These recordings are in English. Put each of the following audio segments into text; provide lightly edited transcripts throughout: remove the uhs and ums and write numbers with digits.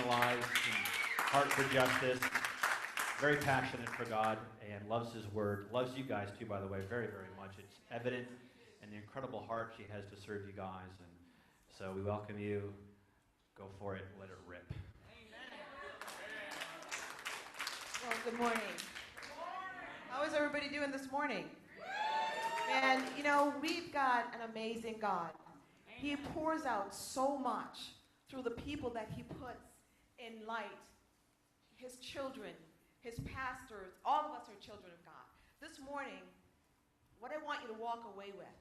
lives and heart for justice. Very passionate for God and loves his word. Loves you guys too, by the way, very, very much. It's evident in the incredible heart she has to serve you guys. And so we welcome you. Go for it. Let it rip. Well, good morning. How is everybody doing this morning? And, you know, we've got an amazing God. He pours out so much through the people that he puts in light. His children, his pastors, all of us are children of God. This morning, what I want you to walk away with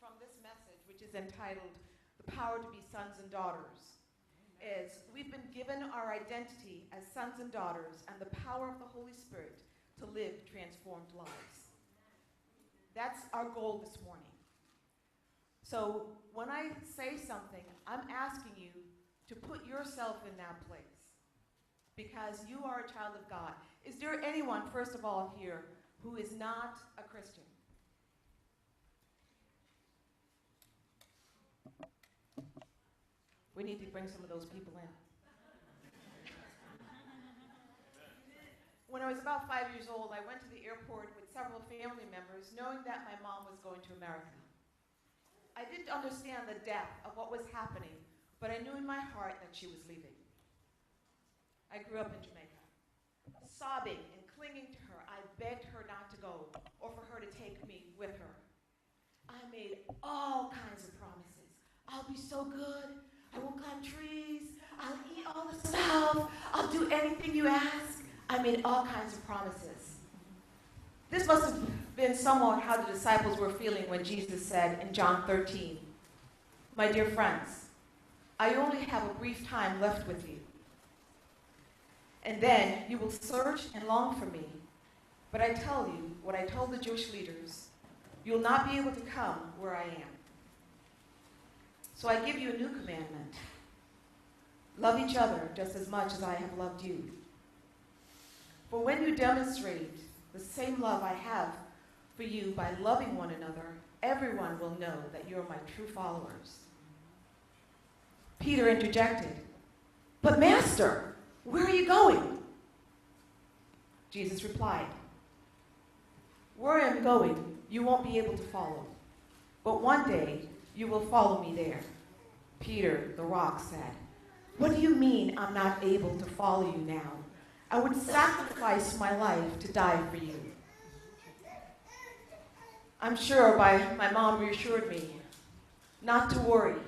from this message, which is entitled, The Power to be Sons and Daughters, is we've been given our identity as sons and daughters and the power of the Holy Spirit to live transformed lives. That's our goal this morning. So when I say something, I'm asking you to put yourself in that place because you are a child of God. Is there anyone, first of all, here who is not a Christian? We need to bring some of those people in. When I was about 5 years old, I went to the airport with several family members, knowing that my mom was going to America. I didn't understand the depth of what was happening, but I knew in my heart that she was leaving. I grew up in Jamaica. Sobbing and clinging to her, I begged her not to go or for her to take me with her. I made all kinds of promises. I'll be so good. I will climb trees. I'll eat all the stuff. I'll do anything you ask. I made all kinds of promises. This must have been somewhat how the disciples were feeling when Jesus said in John 13, "My dear friends, I only have a brief time left with you. And then you will search and long for me. But I tell you what I told the Jewish leaders, you'll not be able to come where I am. So I give you a new commandment. Love each other just as much as I have loved you. For when you demonstrate the same love I have for you by loving one another, everyone will know that you are my true followers." Peter interjected, "But Master, where are you going?" Jesus replied, "Where I am going, you won't be able to follow. But one day, you will follow me there." Peter, the rock, said, "What do you mean I'm not able to follow you now? I would sacrifice my life to die for you." I'm sure my mom reassured me not to worry,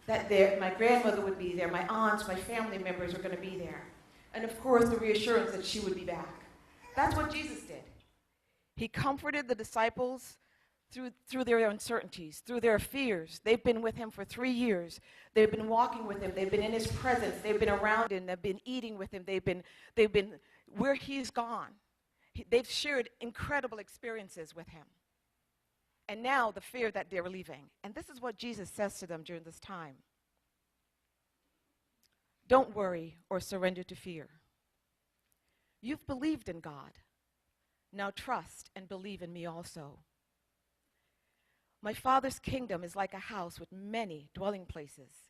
that my grandmother would be there, my aunts, my family members were going to be there. And of course, the reassurance that she would be back. That's what Jesus did. He comforted the disciples through their uncertainties, through their fears. They've been with him for 3 years. They've been walking with him. They've been in his presence. They've been around him. They've been eating with him. They've been where he's gone. They've shared incredible experiences with him. And now the fear that they're leaving. And this is what Jesus says to them during this time. Don't worry or surrender to fear. You've believed in God. Now trust and believe in me also. My Father's kingdom is like a house with many dwelling places.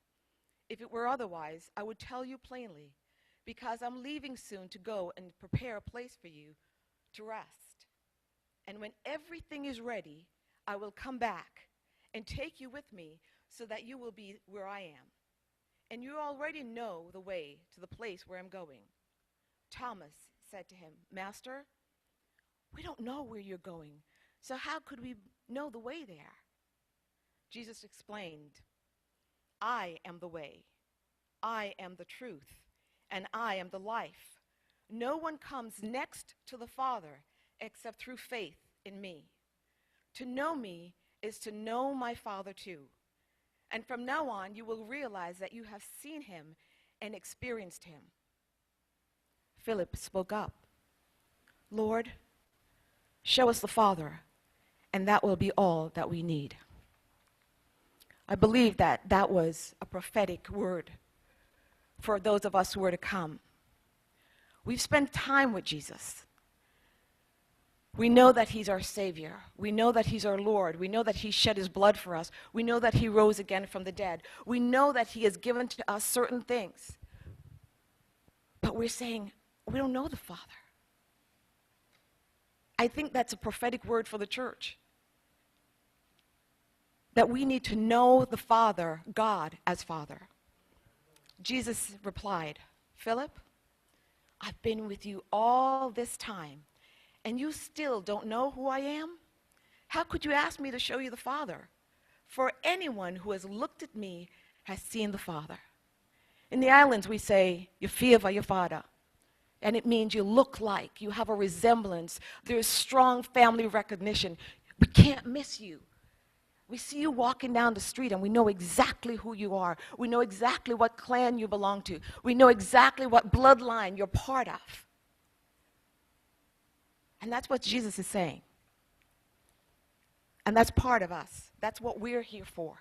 If it were otherwise, I would tell you plainly, because I'm leaving soon to go and prepare a place for you to rest. And when everything is ready, I will come back and take you with me so that you will be where I am. And you already know the way to the place where I'm going." Thomas said to him, "Master, we don't know where you're going, so how could we know the way there?" Jesus explained, "I am the way, I am the truth, and I am the life. No one comes next to the Father except through faith in me. To know me is to know my Father too. And from now on, you will realize that you have seen him and experienced him." Philip spoke up, "Lord, show us the Father, and that will be all that we need." I believe that that was a prophetic word for those of us who are to come. We've spent time with Jesus. We know that he's our Savior. We know that he's our Lord. We know that he shed his blood for us. We know that he rose again from the dead. We know that he has given to us certain things. we're saying, we don't know the Father. I think that's a prophetic word for the church. That we need to know the Father, God, as Father. Jesus replied, Philip, I've been with you all this time, and you still don't know who I am? How could you ask me to show you the Father? For anyone who has looked at me has seen the Father. In the islands, we say, Yefia your Father. And it means you look like, you have a resemblance. There's strong family recognition. We can't miss you. We see you walking down the street and we know exactly who you are. We know exactly what clan you belong to. We know exactly what bloodline you're part of. And that's what Jesus is saying. And that's part of us. That's what we're here for.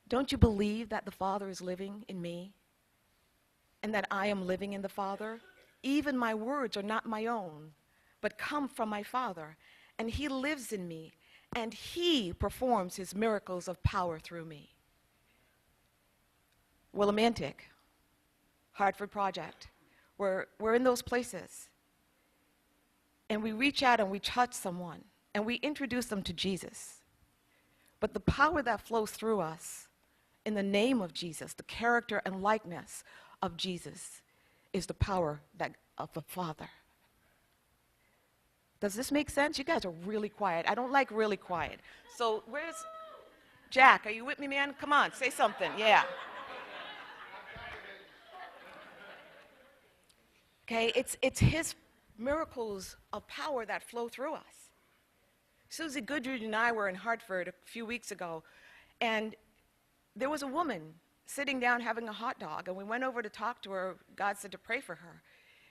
Don't you believe that the Father is living in me and that I am living in the Father? Even my words are not my own, but come from my Father, and he lives in me, and he performs his miracles of power through me. Willimantic, Hartford Project, we're in those places, and we reach out and we touch someone, and we introduce them to Jesus. But the power that flows through us, in the name of Jesus, the character and likeness of Jesus, is the power of the Father. Does this make sense? You guys are really quiet. I don't like really quiet. So where's Jack? Are you with me, man? Come on, say something. Yeah. Okay, it's his miracles of power that flow through us. Susie Goodrich and I were in Hartford a few weeks ago, and there was a woman sitting down having a hot dog, and we went over to talk to her. God said to pray for her.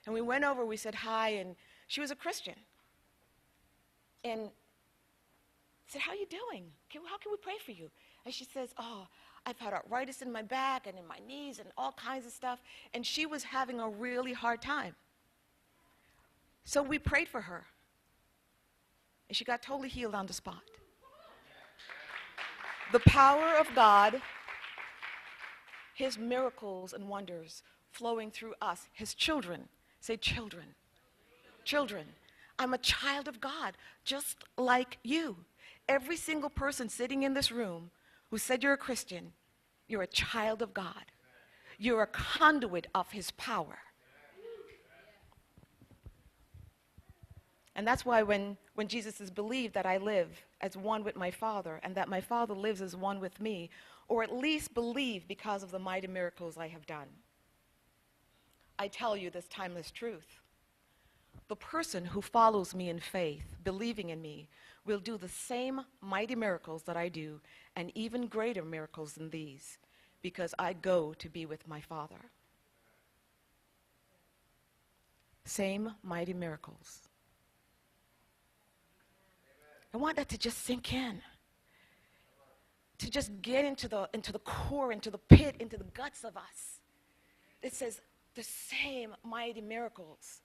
And we went over, we said hi, and she was a Christian. And I said, how are you doing? How can we pray for you? And she says, oh, I've had arthritis in my back and in my knees and all kinds of stuff. And she was having a really hard time. So we prayed for her. And she got totally healed on the spot. The power of God, his miracles and wonders flowing through us, his children. Say children. Children. I'm a child of God, just like you. Every single person sitting in this room who said you're a Christian, you're a child of God. You're a conduit of his power. And that's why when Jesus is believed that I live as one with my Father and that my Father lives as one with me, or at least believe because of the mighty miracles I have done. I tell you this timeless truth. The person who follows me in faith, believing in me, will do the same mighty miracles that I do, and even greater miracles than these, because I go to be with my Father. Same mighty miracles. I want that to just sink in. To just get into the core, into the pit, into the guts of us. It says the same mighty miracles.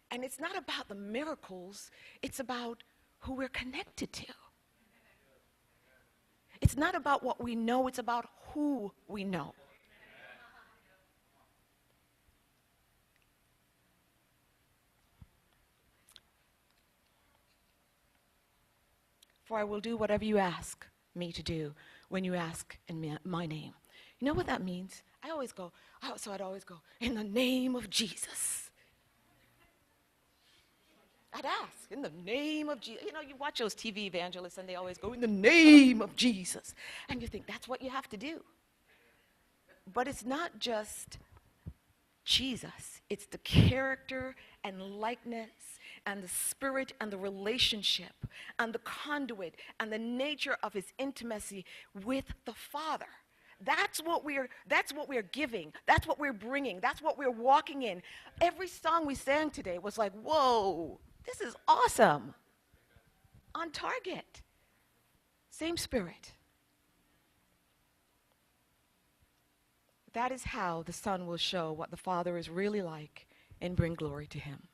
And it's not about the miracles, it's about who we're connected to. It's not about what we know, it's about who we know. For I will do whatever you ask me to do when you ask in my name. You know what that means? I'd always go, in the name of Jesus. I'd ask, in the name of Jesus. You know, you watch those TV evangelists and they always go, in the name of Jesus. And you think that's what you have to do. But it's not just Jesus. It's the character and likeness and the spirit and the relationship and the conduit and the nature of his intimacy with the Father. That's what we're giving. That's what we're bringing. That's what we're walking in. Every song we sang today was like, whoa, this is awesome. On target. Same spirit. That is how the Son will show what the Father is really like and bring glory to him.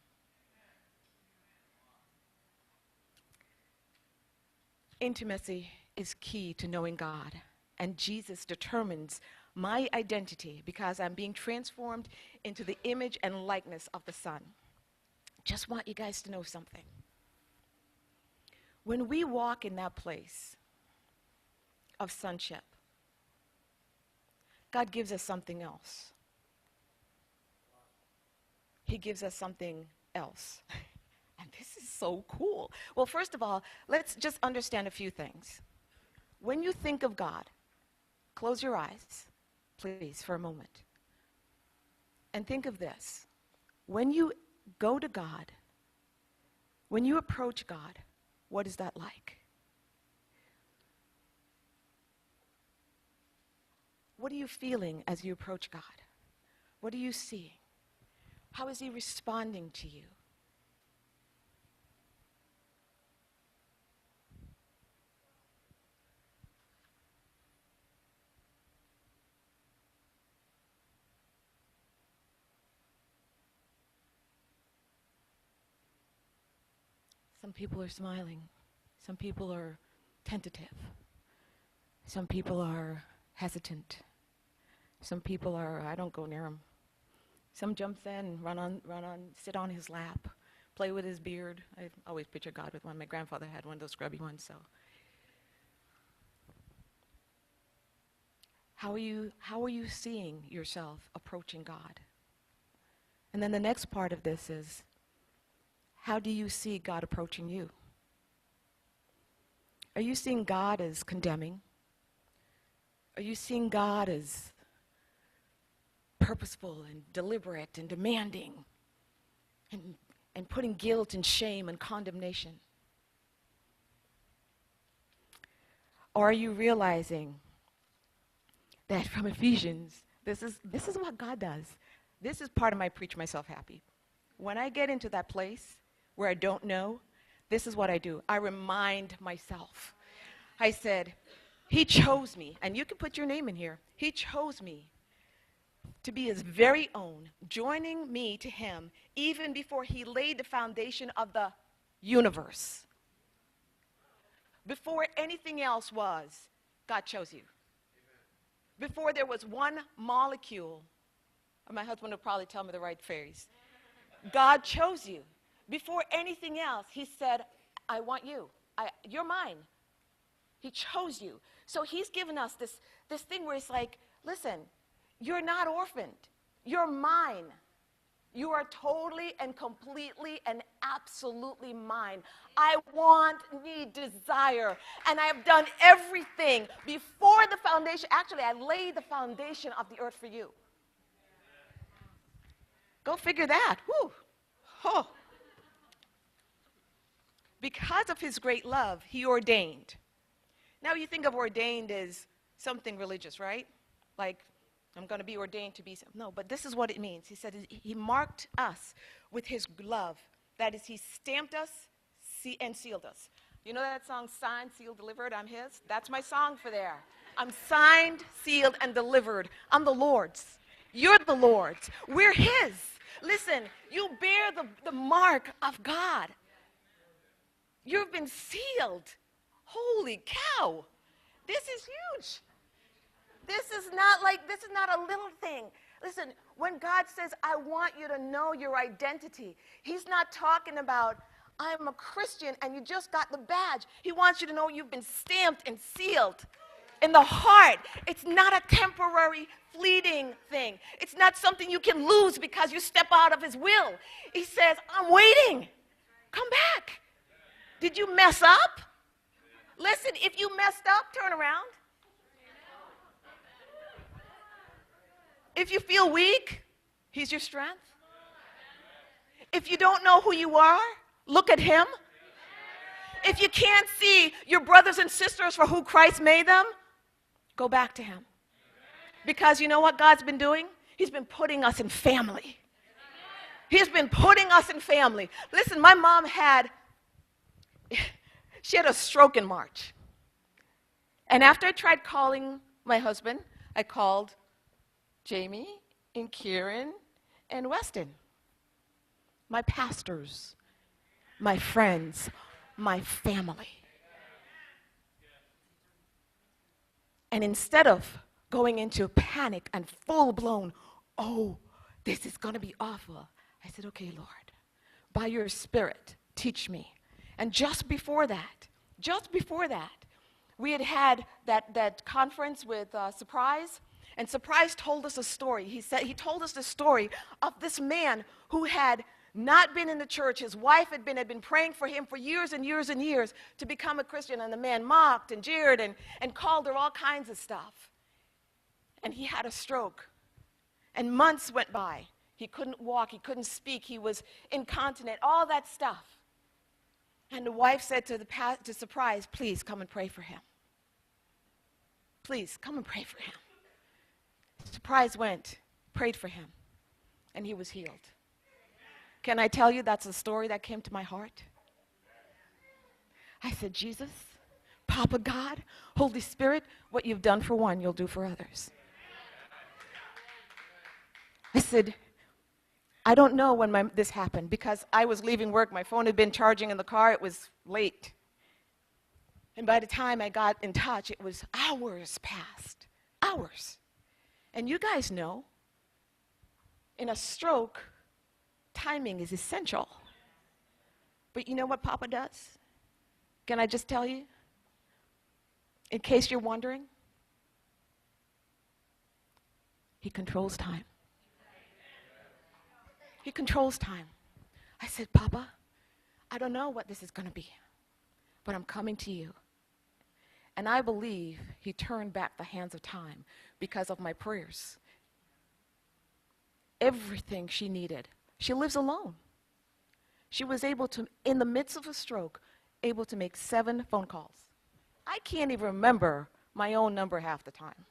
Intimacy is key to knowing God and Jesus determines my identity because I'm being transformed into the image and likeness of the Son. Just want you guys to know something. When we walk in that place of sonship, God gives us something else. He gives us something else. And this is so cool. Well, first of all, let's just understand a few things. When you think of God, close your eyes, please, for a moment. And think of this. When you go to God, when you approach God, what is that like? What are you feeling as you approach God? What are you seeing? How is he responding to you? Some people are smiling. Some people are tentative. Some people are hesitant. Some people are, I don't go near him. Some jumps in, sit on his lap, play with his beard. I always picture God with one. My grandfather had one of those scrubby ones, so. How are you seeing yourself approaching God? And then the next part of this is, how do you see God approaching you? Are you seeing God as condemning? Are you seeing God as purposeful and deliberate and demanding and putting guilt and shame and condemnation? Or are you realizing that from Ephesians, this is what God does. This is part of my preach myself happy. When I get into that place where I don't know, this is what I do. I remind myself. I said, he chose me, and you can put your name in here. He chose me to be his very own, joining me to him even before he laid the foundation of the universe. Before anything else was, God chose you. Before there was one molecule, or my husband will probably tell me the right phrase, God chose you. Before anything else, he said, I want you. You're mine. He chose you. So he's given us this thing where it's like, listen, you're not orphaned. You're mine. You are totally and completely and absolutely mine. I want, need, desire, and I have done everything before the foundation. Actually, I laid the foundation of the earth for you. Go figure that. Whew. Oh. Because of his great love, he ordained. Now you think of ordained as something religious, right? Like, I'm going to be ordained to be. No, but this is what it means. He said he marked us with his love. That is, he stamped us and sealed us. You know that song, Signed, Sealed, Delivered, I'm his? That's my song for there. I'm signed, sealed, and delivered. I'm the Lord's. You're the Lord's. We're his. Listen, you bear the mark of God. You've been sealed. Holy cow. This is huge. This is not a little thing. Listen, when God says, I want you to know your identity, he's not talking about, I'm a Christian and you just got the badge. He wants you to know you've been stamped and sealed in the heart. It's not a temporary, fleeting thing. It's not something you can lose because you step out of his will. He says, I'm waiting. Come back. Did you mess up? Listen, if you messed up, turn around. If you feel weak, he's your strength. If you don't know who you are, look at him. If you can't see your brothers and sisters for who Christ made them, go back to him. Because you know what God's been doing? He's been putting us in family. He's been putting us in family. Listen, my mom she had a stroke in March. And after I tried calling my husband, I called Jamie and Kieran and Weston, my pastors, my friends, my family. And instead of going into panic and full-blown, oh, this is going to be awful, I said, okay, Lord, by your Spirit, teach me. And just before that, we had that conference with Surprise, and Surprise told us a story. He told us the story of this man who had not been in the church. His wife had been praying for him for years and years and years to become a Christian, and the man mocked and jeered and called her all kinds of stuff. And he had a stroke. And months went by. He couldn't walk, he couldn't speak, he was incontinent, all that stuff. And the wife said to Surprise, please come and pray for him. Please come and pray for him. Surprise went, prayed for him, and he was healed. Can I tell you that's a story that came to my heart? I said, Jesus, Papa God, Holy Spirit, what you've done for one, you'll do for others. I said, I don't know when this happened because I was leaving work. My phone had been charging in the car. It was late. And by the time I got in touch, it was hours past. Hours. And you guys know, in a stroke, timing is essential. But you know what Papa does? Can I just tell you? In case you're wondering, he controls time. He controls time. I said, Papa, I don't know what this is going to be, but I'm coming to you. And I believe he turned back the hands of time because of my prayers. Everything she needed. She lives alone. She was able to, in the midst of a stroke, able to make 7 phone calls. I can't even remember my own number half the time.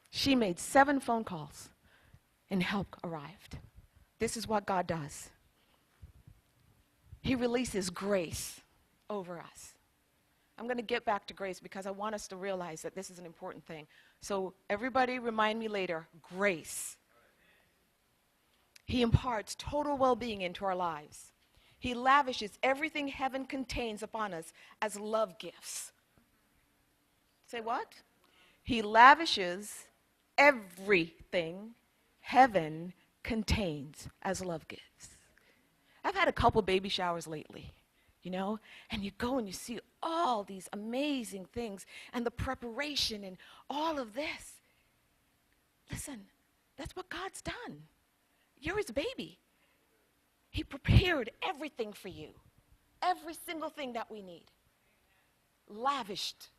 She made 7 phone calls and help arrived. This is what God does. He releases grace over us. I'm going to get back to grace because I want us to realize that this is an important thing. So everybody remind me later, grace. He imparts total well-being into our lives. He lavishes everything heaven contains upon us as love gifts. Say what? He lavishes everything heaven contains as love gifts. I've had a couple baby showers lately, you know, and you go and you see all these amazing things and the preparation and all of this. Listen, that's what God's done. You're his baby. He prepared everything for you, every single thing that we need. Lavished.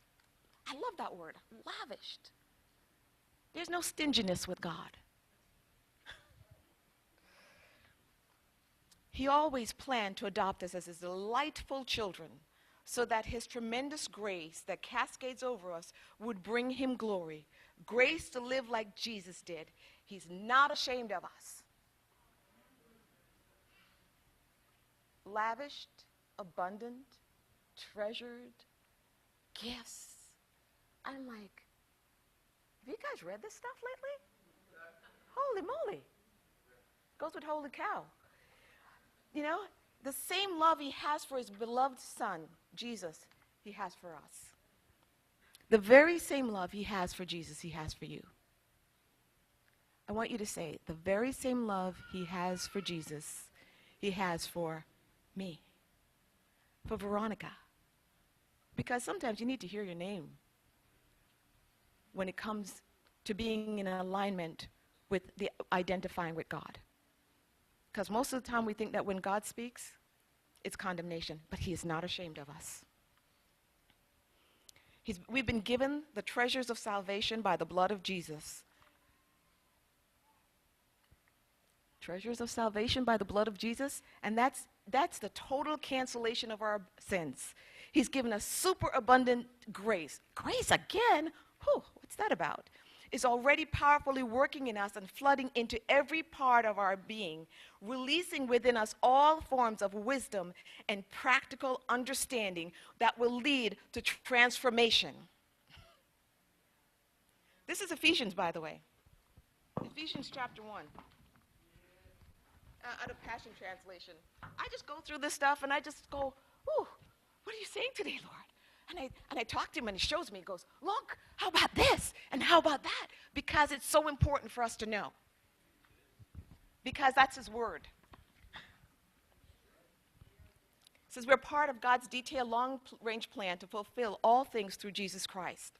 I love that word, lavished. There's no stinginess with God. He always planned to adopt us as his delightful children so that his tremendous grace that cascades over us would bring him glory. Grace to live like Jesus did. He's not ashamed of us. Lavished, abundant, treasured, gifts. I'm like, have you guys read this stuff lately? Holy moly. Goes with holy cow. You know, the same love he has for his beloved son, Jesus, he has for us. The very same love he has for Jesus, he has for you. I want you to say, the very same love he has for Jesus, he has for me, for Veronica. Because sometimes you need to hear your name when it comes to being in alignment with the identifying with God. Because most of the time we think that when God speaks, it's condemnation, but he is not ashamed of us. We've been given the treasures of salvation by the blood of Jesus. Treasures of salvation by the blood of Jesus, and that's the total cancellation of our sins. He's given us super abundant grace. Grace again? Whew, what's that about? Is already powerfully working in us and flooding into every part of our being, releasing within us all forms of wisdom and practical understanding that will lead to transformation. This is Ephesians, by the way. Ephesians chapter 1. Out of Passion Translation. I just go through this stuff and I just go, ooh, what are you saying today, Lord? And I talk to him, and he shows me. He goes, look, how about this? And how about that? Because it's so important for us to know. Because that's his word. It says we're part of God's detailed long-range plan to fulfill all things through Jesus Christ.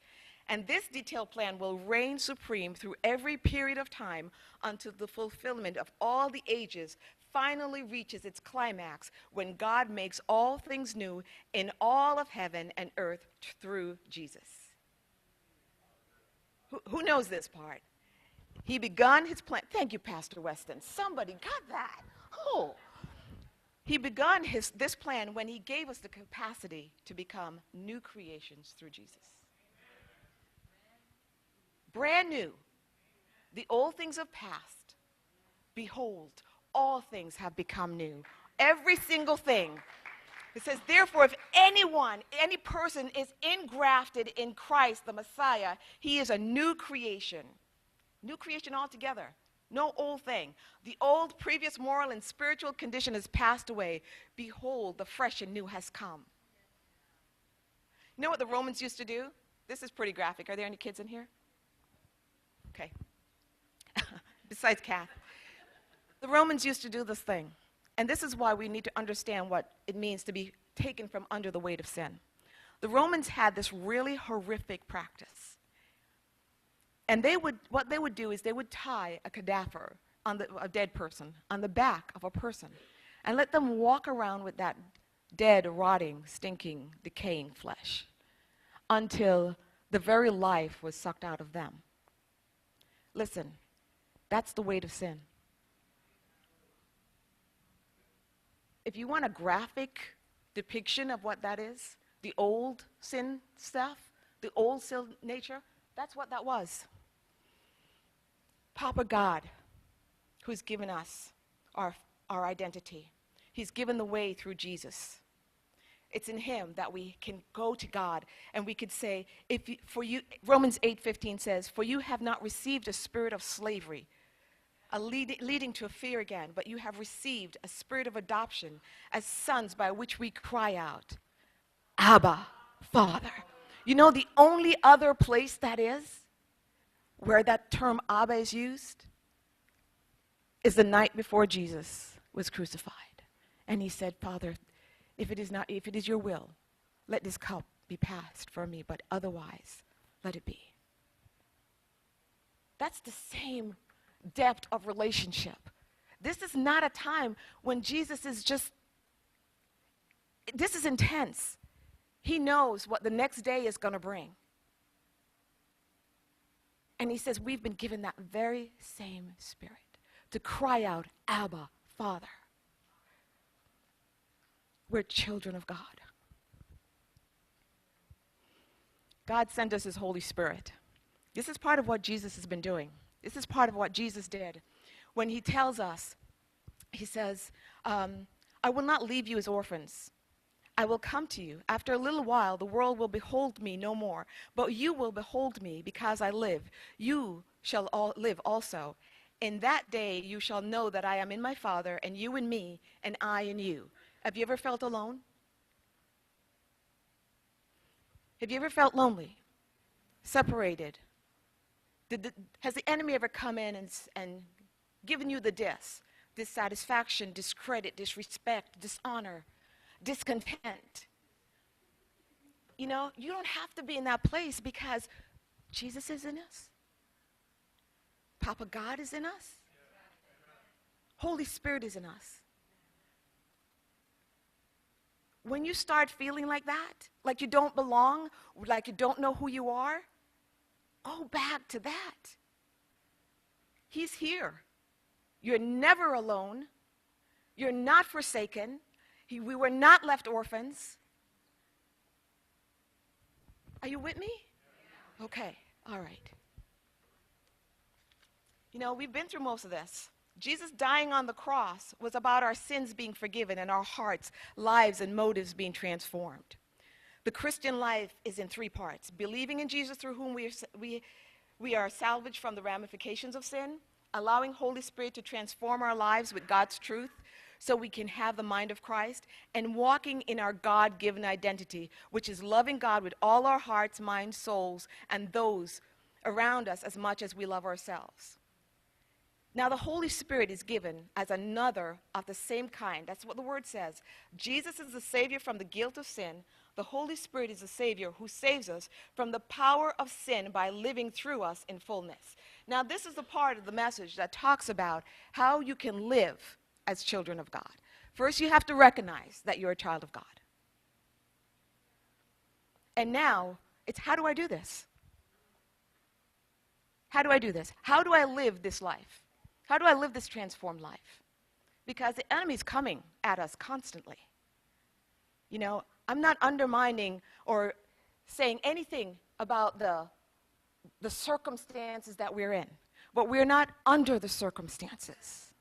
And this detailed plan will reign supreme through every period of time until the fulfillment of all the ages finally reaches its climax when God makes all things new in all of heaven and earth through Jesus. Who knows this part? He begun his plan. Thank you, Pastor Weston. Somebody got that. Oh. He begun this plan when he gave us the capacity to become new creations through Jesus. Brand new. The old things have passed. Behold, all things have become new. Every single thing. It says, therefore, if any person is engrafted in Christ, the Messiah, he is a new creation. New creation altogether. No old thing. The old, previous moral and spiritual condition has passed away. Behold, the fresh and new has come. You know what the Romans used to do? This is pretty graphic. Are there any kids in here? Okay. Besides Kath. The Romans used to do this thing. And this is why we need to understand what it means to be taken from under the weight of sin. The Romans had this really horrific practice. And what they would do is they would tie a cadaver, a dead person, on the back of a person and let them walk around with that dead, rotting, stinking, decaying flesh until the very life was sucked out of them. Listen, that's the weight of sin. If you want a graphic depiction of what that is, the old sin stuff, the old sin nature, that's what that was. Papa God, who's given us our identity. He's given the way through Jesus. It's in him that we can go to God and we could say, Romans 8:15 says, for you have not received a spirit of slavery, leading to a fear again, but you have received a spirit of adoption as sons by which we cry out, Abba, Father. You know the only other place that is where that term Abba is used is the night before Jesus was crucified. And he said, Father, if it is your will, let this cup be passed from me, but otherwise, let it be. That's the same depth of relationship. This is not a time when Jesus is this is intense. He knows what the next day is going to bring. And he says, we've been given that very same spirit to cry out, Abba, Father. We're children of God. God sent us his Holy Spirit. This is part of what Jesus has been doing. This is part of what Jesus did. When he tells us, he says, I will not leave you as orphans. I will come to you. After a little while, the world will behold me no more. But you will behold me because I live. You shall all live also. In that day, you shall know that I am in my Father, and you in me, and I in you. Have you ever felt alone? Have you ever felt lonely? Separated? Has the enemy ever come in and given you the dissatisfaction, discredit, disrespect, dishonor, discontent? You know, you don't have to be in that place because Jesus is in us. Papa God is in us. Holy Spirit is in us. When you start feeling like that, like you don't belong, like you don't know who you are, go back to that. He's here. You're never alone. You're not forsaken. We were not left orphans. Are you with me? Okay, all right. You know, we've been through most of this. Jesus dying on the cross was about our sins being forgiven and our hearts, lives, and motives being transformed. The Christian life is in three parts: believing in Jesus through whom we are salvaged from the ramifications of sin, allowing Holy Spirit to transform our lives with God's truth, so we can have the mind of Christ and walking in our God-given identity, which is loving God with all our hearts, minds, souls, and those around us as much as we love ourselves. Now, the Holy Spirit is given as another of the same kind. That's what the word says. Jesus is the Savior from the guilt of sin. The Holy Spirit is the Savior who saves us from the power of sin by living through us in fullness. Now, this is the part of the message that talks about how you can live as children of God. First, you have to recognize that you're a child of God. And now, it's how do I do this? How do I do this? How do I live this life? How do I live this transformed life? Because the enemy's coming at us constantly. You know, I'm not undermining or saying anything about the circumstances that we're in, but we're not under the circumstances.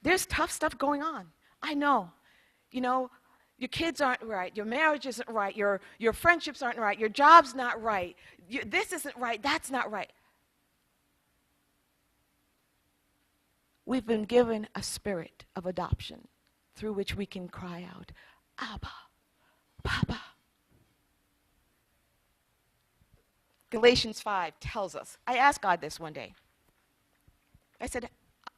There's tough stuff going on. I know. You know, your kids aren't right, your marriage isn't right, your friendships aren't right, your job's not right, this isn't right, that's not right. We've been given a spirit of adoption through which we can cry out, Abba, Papa. Galatians 5 tells us, I asked God this one day. I said,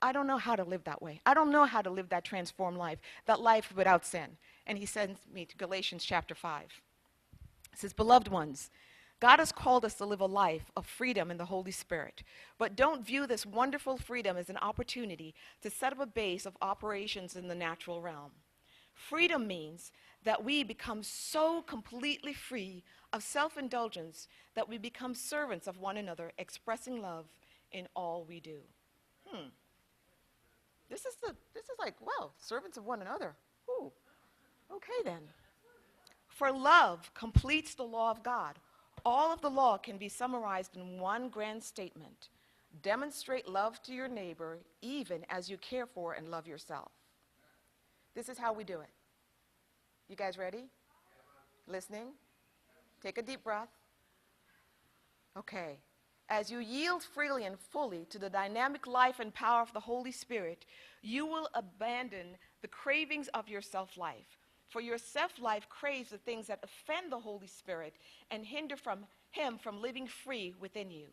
I don't know how to live that way. I don't know how to live that transformed life, that life without sin. And he sends me to Galatians chapter 5. It says, beloved ones, God has called us to live a life of freedom in the Holy Spirit, but don't view this wonderful freedom as an opportunity to set up a base of operations in the natural realm. Freedom means that we become so completely free of self-indulgence that we become servants of one another, expressing love in all we do. This is like, wow, servants of one another. Ooh, okay then. For love completes the law of God. All of the law can be summarized in one grand statement. Demonstrate love to your neighbor even as you care for and love yourself. This is how we do it. You guys ready? Listening? Take a deep breath. Okay. As you yield freely and fully to the dynamic life and power of the Holy Spirit, you will abandon the cravings of your self-life. For your self-life craves the things that offend the Holy Spirit and hinder him from living free within you.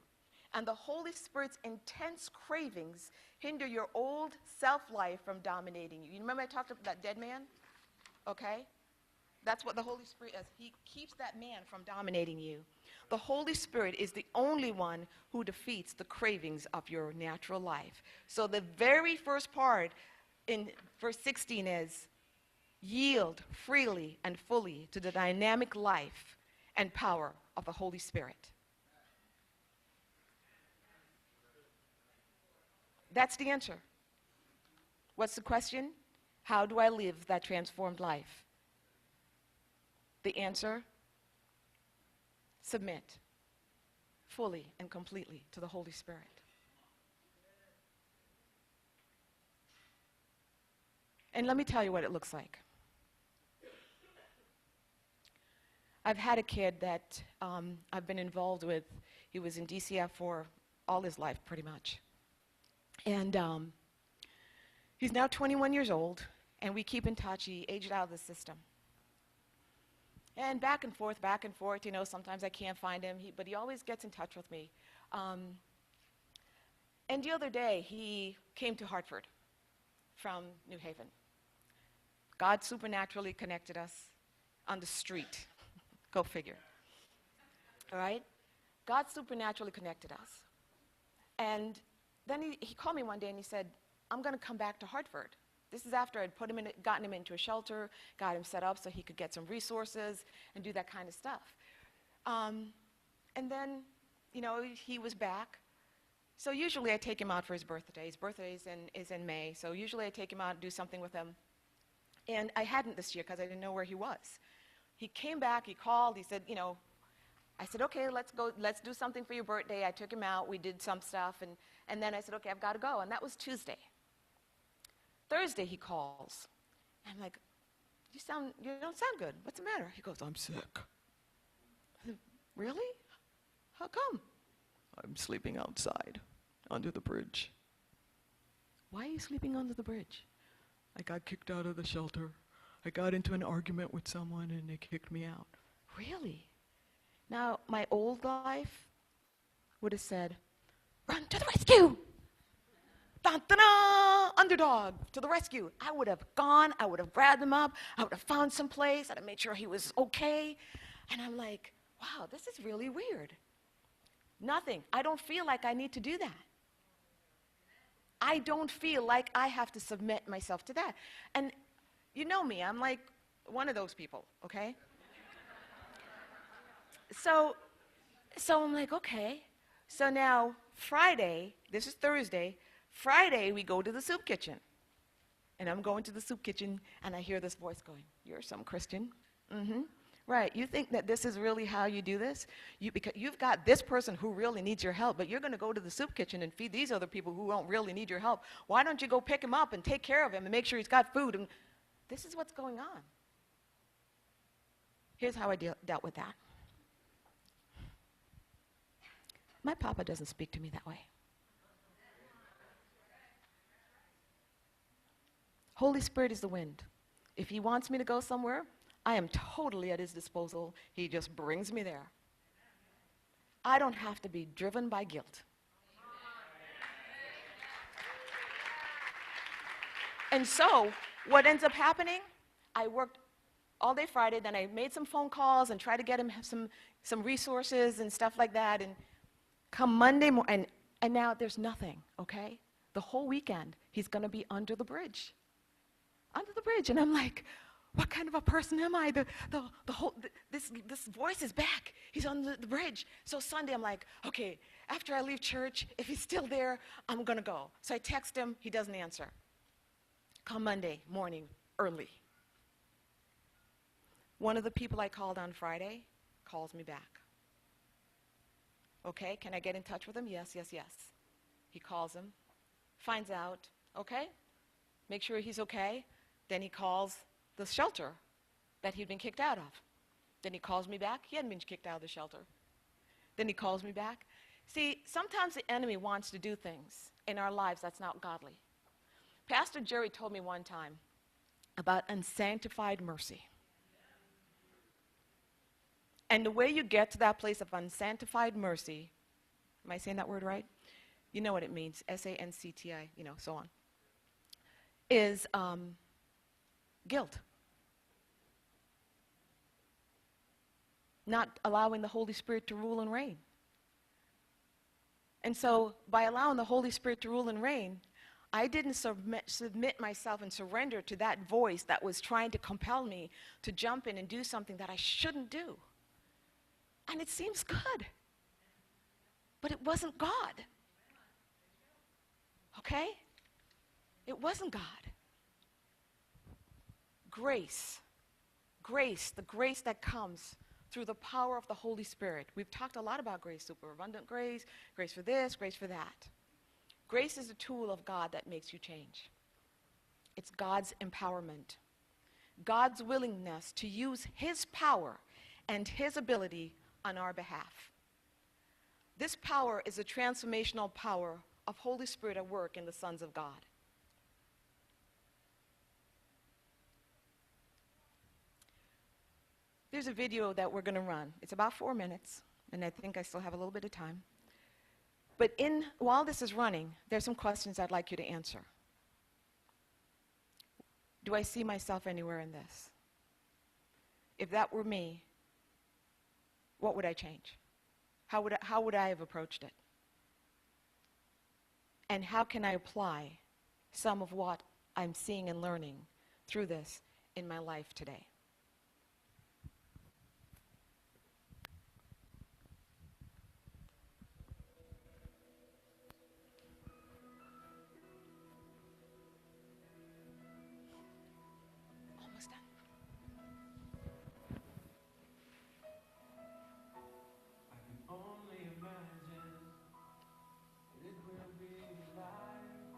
And the Holy Spirit's intense cravings hinder your old self-life from dominating you. You remember I talked about that dead man? Okay? That's what the Holy Spirit is. He keeps that man from dominating you. The Holy Spirit is the only one who defeats the cravings of your natural life. So the very first part in verse 16 is, yield freely and fully to the dynamic life and power of the Holy Spirit. That's the answer. What's the question? How do I live that transformed life? The answer? Submit fully and completely to the Holy Spirit. And let me tell you what it looks like. I've had a kid that I've been involved with. He was in DCF for all his life, pretty much. And he's now 21 years old, and we keep in touch. He aged out of the system. And back and forth, you know, sometimes I can't find him, but he always gets in touch with me. And the other day, he came to Hartford from New Haven. God supernaturally connected us on the street. Go figure. All right? God supernaturally connected us. And then he called me one day and he said, I'm going to come back to Hartford. This is after I'd gotten him into a shelter, got him set up so he could get some resources and do that kind of stuff. And then, you know, he was back. So usually I take him out for his birthday. His birthday is in May, so usually I take him out and do something with him. And I hadn't this year because I didn't know where he was. He came back, he called, he said, you know, I said, okay, let's do something for your birthday. I took him out, we did some stuff, and then I said, okay, I've got to go. And that was Tuesday. Thursday he calls. I'm like, you don't sound good. What's the matter? He goes, I'm sick. I said, really? How come? I'm sleeping outside under the bridge. Why are you sleeping under the bridge? I got kicked out of the shelter. I got into an argument with someone and they kicked me out. Really? Now, my old life would have said, run to the rescue! Dun, dun, dun, underdog, to the rescue. I would have gone, I would have grabbed him up, I would have found some place, I'd have made sure he was okay. And I'm like, wow, this is really weird. Nothing. I don't feel like I need to do that. I don't feel like I have to submit myself to that. And you know me, I'm like one of those people, okay? So I'm like, okay. So now Friday, this is Thursday, Friday we go to the soup kitchen. And I'm going to the soup kitchen and I hear this voice going, you're some Christian. Mm-hmm. Right, you think that this is really how you do this? Because you've got this person who really needs your help, but you're going to go to the soup kitchen and feed these other people who don't really need your help. Why don't you go pick him up and take care of him and make sure he's got food? And this is what's going on. Here's how I dealt with that. My papa doesn't speak to me that way. Holy Spirit is the wind. If he wants me to go somewhere, I am totally at his disposal. He just brings me there. I don't have to be driven by guilt. And so, what ends up happening, I worked all day Friday, then I made some phone calls and tried to get him some resources and stuff like that. And come Monday morning, and now there's nothing, okay? The whole weekend, he's going to be under the bridge. Under the bridge. And I'm like, what kind of a person am I? This voice is back. He's on the bridge. So Sunday, I'm like, okay, after I leave church, if he's still there, I'm going to go. So I text him. He doesn't answer. Come Monday morning, early. One of the people I called on Friday calls me back. Okay, can I get in touch with him? Yes, yes, yes. He calls him, finds out, okay, make sure he's okay. Then he calls the shelter that he'd been kicked out of. Then he calls me back. He hadn't been kicked out of the shelter. Then he calls me back. See, sometimes the enemy wants to do things in our lives that's not godly. Pastor Jerry told me one time about unsanctified mercy. And the way you get to that place of unsanctified mercy, am I saying that word right? You know what it means, S-A-N-C-T-I, so on, is guilt. Not allowing the Holy Spirit to rule and reign. And so by allowing the Holy Spirit to rule and reign, I didn't submit myself and surrender to that voice that was trying to compel me to jump in and do something that I shouldn't do. And it seems good. But it wasn't God. Okay? It wasn't God. Grace. Grace, the grace that comes through the power of the Holy Spirit. We've talked a lot about grace, superabundant grace, grace for this, grace for that. Grace is a tool of God that makes you change. It's God's empowerment. God's willingness to use his power and his ability on our behalf. This power is a transformational power of Holy Spirit at work in the sons of God. There's a video that we're going to run. It's about 4 minutes, and I think I still have a little bit of time. But while this is running, there's some questions I'd like you to answer. Do I see myself anywhere in this? If that were me, what would I change? How would I have approached it? And how can I apply some of what I'm seeing and learning through this in my life today? Almost done. I can only imagine what it will be like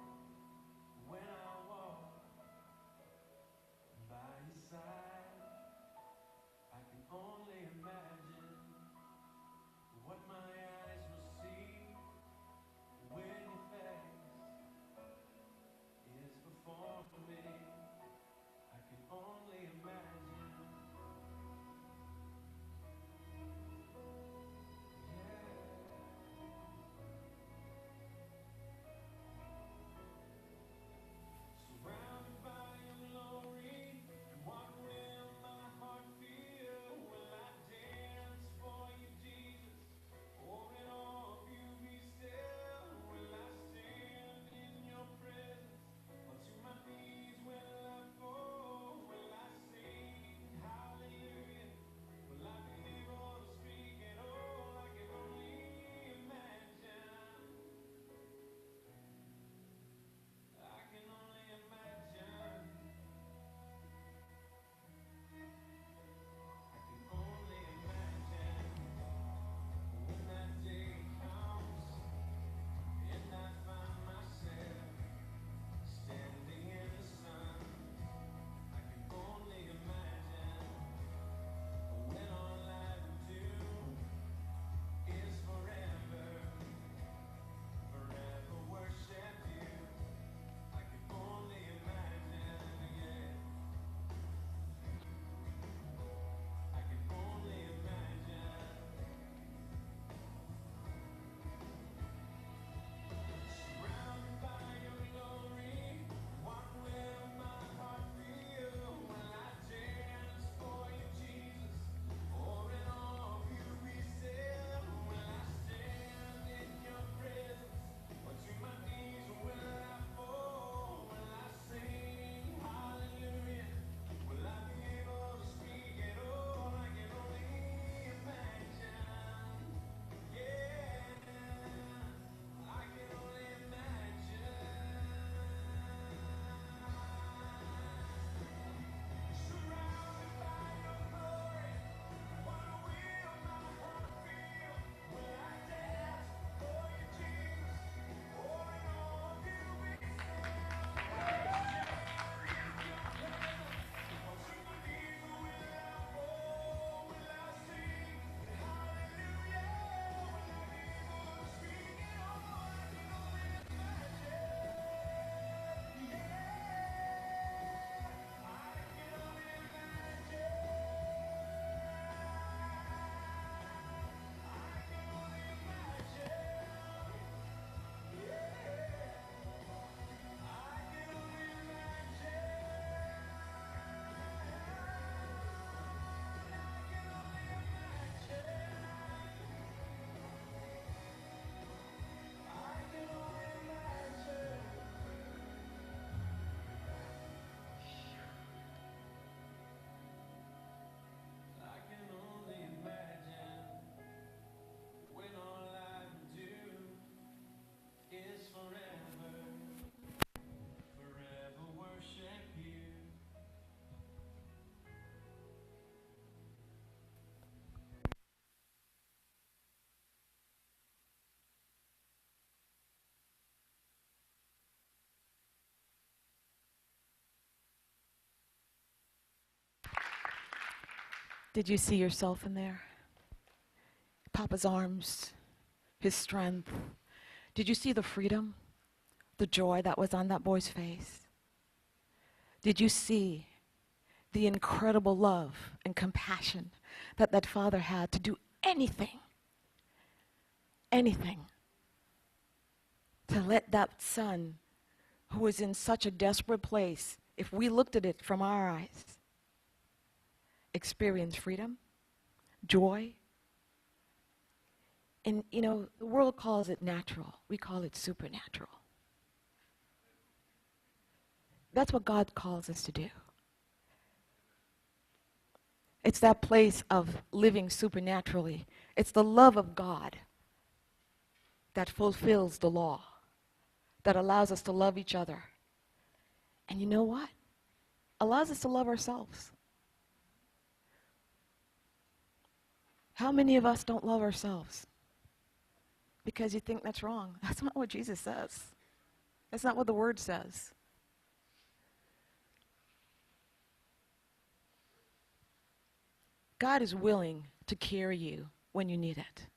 when I walk by your side. Did you see yourself in there? Papa's arms, his strength. Did you see the freedom, the joy that was on that boy's face? Did you see the incredible love and compassion that that father had to do anything, to let that son who was in such a desperate place, if we looked at it from our eyes, experience freedom, joy? And, you know, the world calls it natural. We call it supernatural. That's what God calls us to do. It's that place of living supernaturally. It's the love of God that fulfills the law, that allows us to love each other. And you know what? Allows us to love ourselves. How many of us don't love ourselves? Because you think that's wrong. That's not what Jesus says. That's not what the Word says. God is willing to carry you when you need it.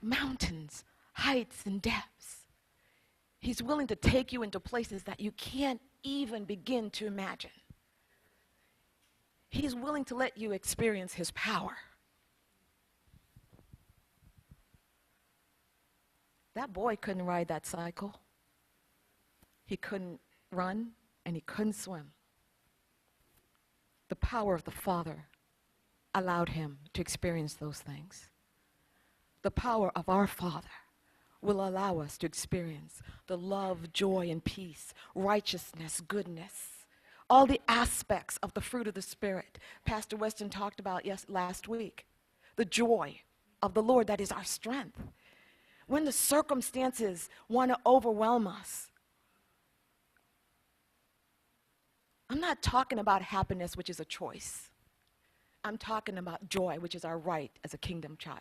Mountains, heights, and depths. He's willing to take you into places that you can't even begin to imagine. He's willing to let you experience His power. That boy couldn't ride that cycle. He couldn't run, and he couldn't swim. The power of the Father allowed him to experience those things. The power of our Father will allow us to experience the love, joy, and peace, righteousness, goodness, all the aspects of the fruit of the Spirit. Pastor Weston talked about last week. The joy of the Lord that is our strength. When the circumstances want to overwhelm us, I'm not talking about happiness, which is a choice. I'm talking about joy, which is our right as a kingdom child.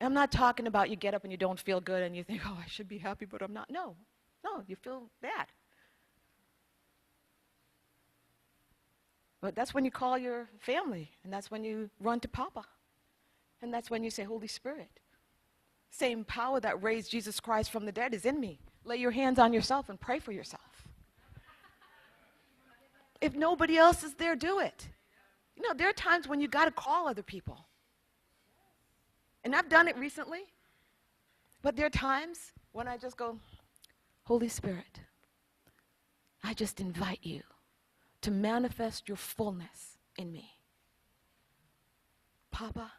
I'm not talking about you get up and you don't feel good and you think, oh, I should be happy, but I'm not. No, you feel bad. But that's when you call your family, and that's when you run to Papa. And that's when you say, Holy Spirit, same power that raised Jesus Christ from the dead is in me. Lay your hands on yourself and pray for yourself. If nobody else is there, do it. You know, there are times when you got to call other people. And I've done it recently. But there are times when I just go, Holy Spirit, I just invite you to manifest your fullness in me. Papa,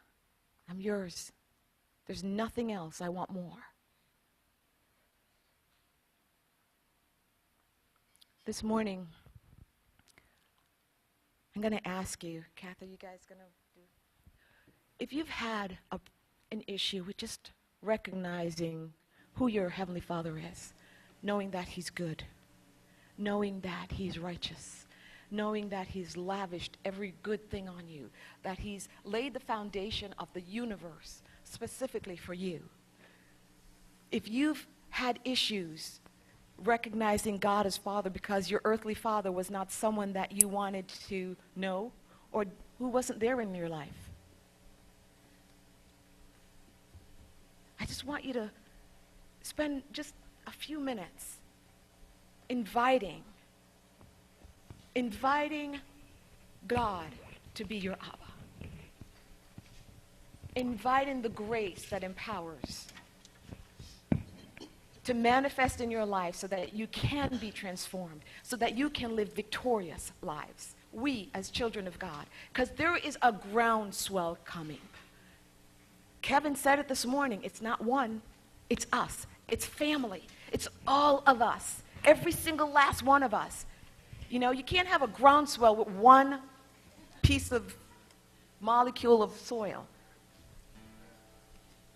I'm yours. There's nothing else I want more. This morning, I'm going to ask you, Kathy, you guys going to do? If you've had an issue with just recognizing who your Heavenly Father is, knowing that He's good, knowing that He's righteous, knowing that He's lavished every good thing on you, that He's laid the foundation of the universe specifically for you. If you've had issues recognizing God as Father because your earthly father was not someone that you wanted to know or who wasn't there in your life, I just want you to spend just a few minutes inviting God to be your Abba. Inviting the grace that empowers to manifest in your life so that you can be transformed, so that you can live victorious lives. We as children of God, because there is a groundswell coming. Kevin said it this morning, it's not one, it's us, it's family, it's all of us, every single last one of us. You know, you can't have a groundswell with one piece of molecule of soil.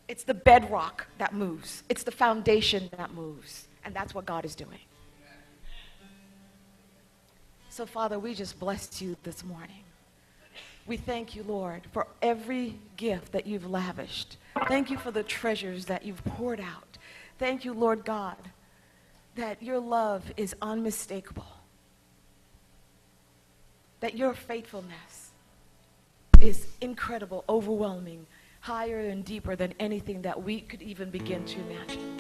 It's the bedrock that moves. It's the foundation that moves. And that's what God is doing. So, Father, we just bless you this morning. We thank you, Lord, for every gift that you've lavished. Thank you for the treasures that you've poured out. Thank you, Lord God, that your love is unmistakable, that your faithfulness is incredible, overwhelming, higher and deeper than anything that we could even begin to imagine.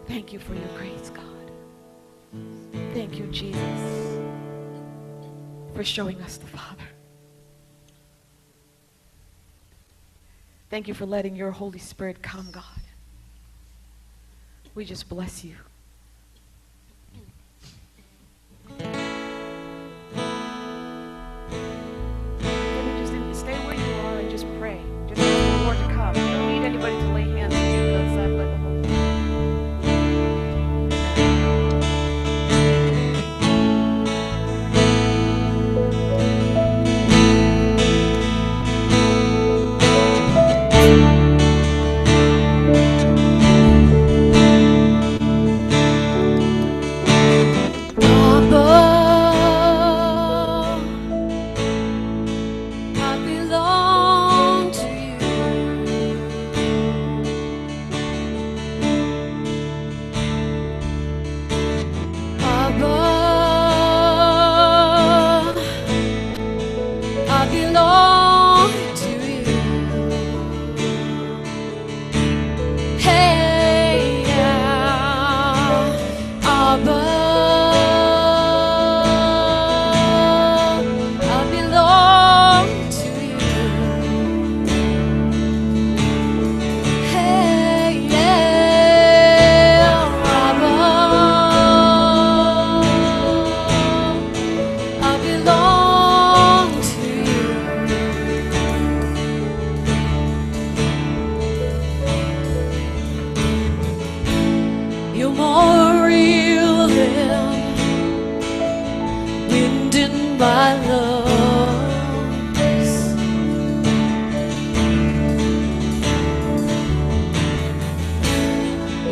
Thank you for your grace, God. Thank you, Jesus, for showing us the Father. Thank you for letting your Holy Spirit come, God. We just bless you. Can you just stay where you are and just pray? Just ask the Lord to come. You don't need anybody to lay hands on you because I've let the Holy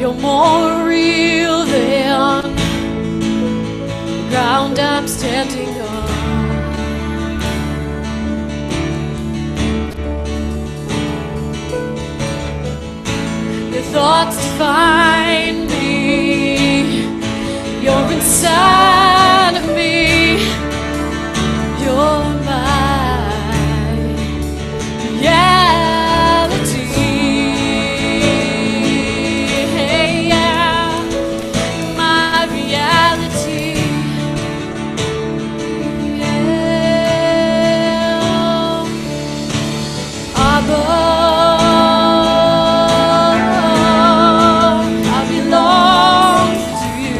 You're more real than the ground I'm standing on. Your thoughts define me. You're inside of me. You're my reality. Hey, yeah, my reality. Yeah, Abba. I belong to you.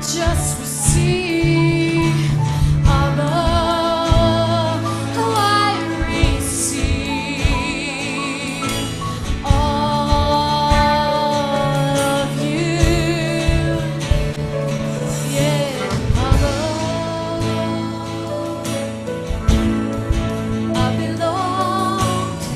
just receive all love. Oh, I receive all of you. Yeah, I belong to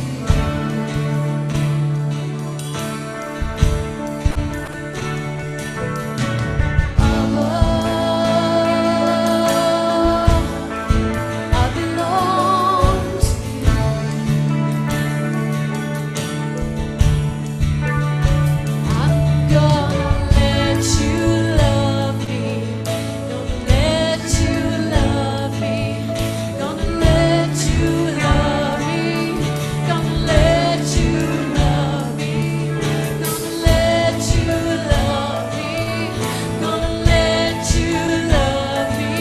I belong to I'm gonna let you love me. Gonna let you love me. Gonna let you love me. Gonna let you love me. Gonna let you love me. Gonna let you love me.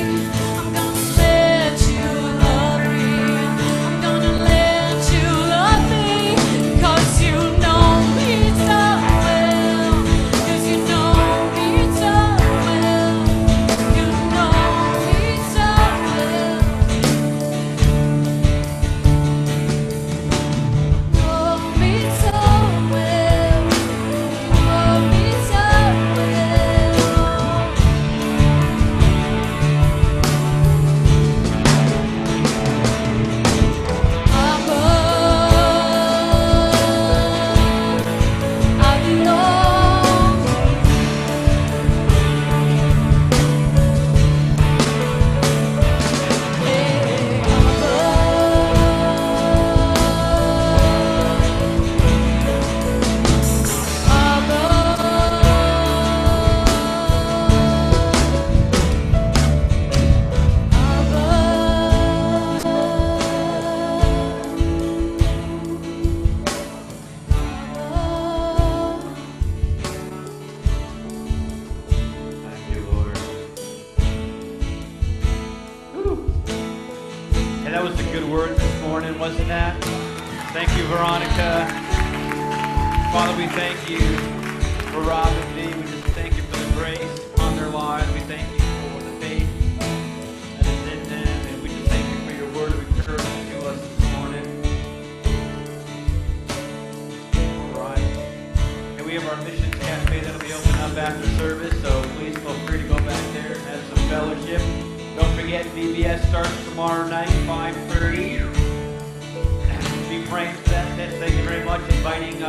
I'm gonna let you love me. I'm gonna let you love me. 'Cause you know me so well. 'Cause you know me so well. You know me so well. Oh, me so well. Oh, me so well. I belong. Thank you, Lord. Whew. Hey, that was a good word this morning, wasn't that? Thank you, Veronica. Father, we thank you for Rob and Dee. We just thank you for the grace on their lives. We thank you for the faith that is in them. And we just thank you for your word of encouragement to us this morning. All right. And we have our Missions Cafe that'll be open up after service, so please feel free to go back there and have some fellowship. Don't forget, VBS starts tomorrow night, 5:30. Be praying for that. Thank you very much. Inviting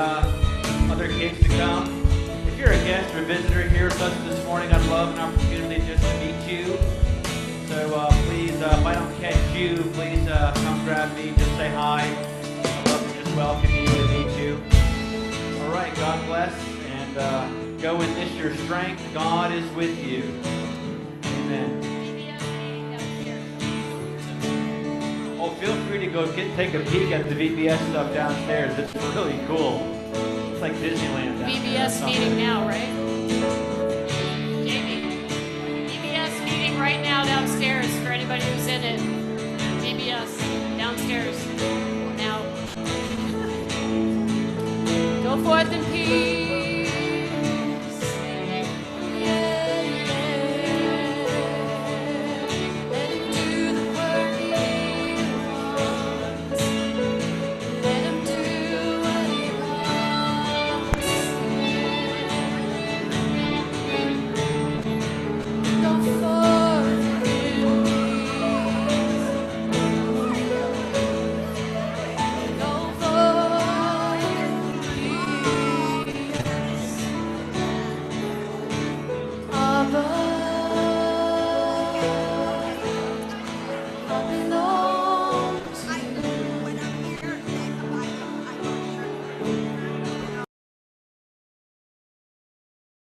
other kids to come. If you're a guest or visitor here with us this morning, I'd love an opportunity just to meet you. So please, if I don't catch you, please come grab me. Just say hi. I'd love to just welcome you and meet you. All right, God bless. And go in this your strength. God is with you. Amen. Oh, feel free to go take a peek at the VBS stuff downstairs. It's really cool. It's like Disneyland down there or VBS something. meeting now, right?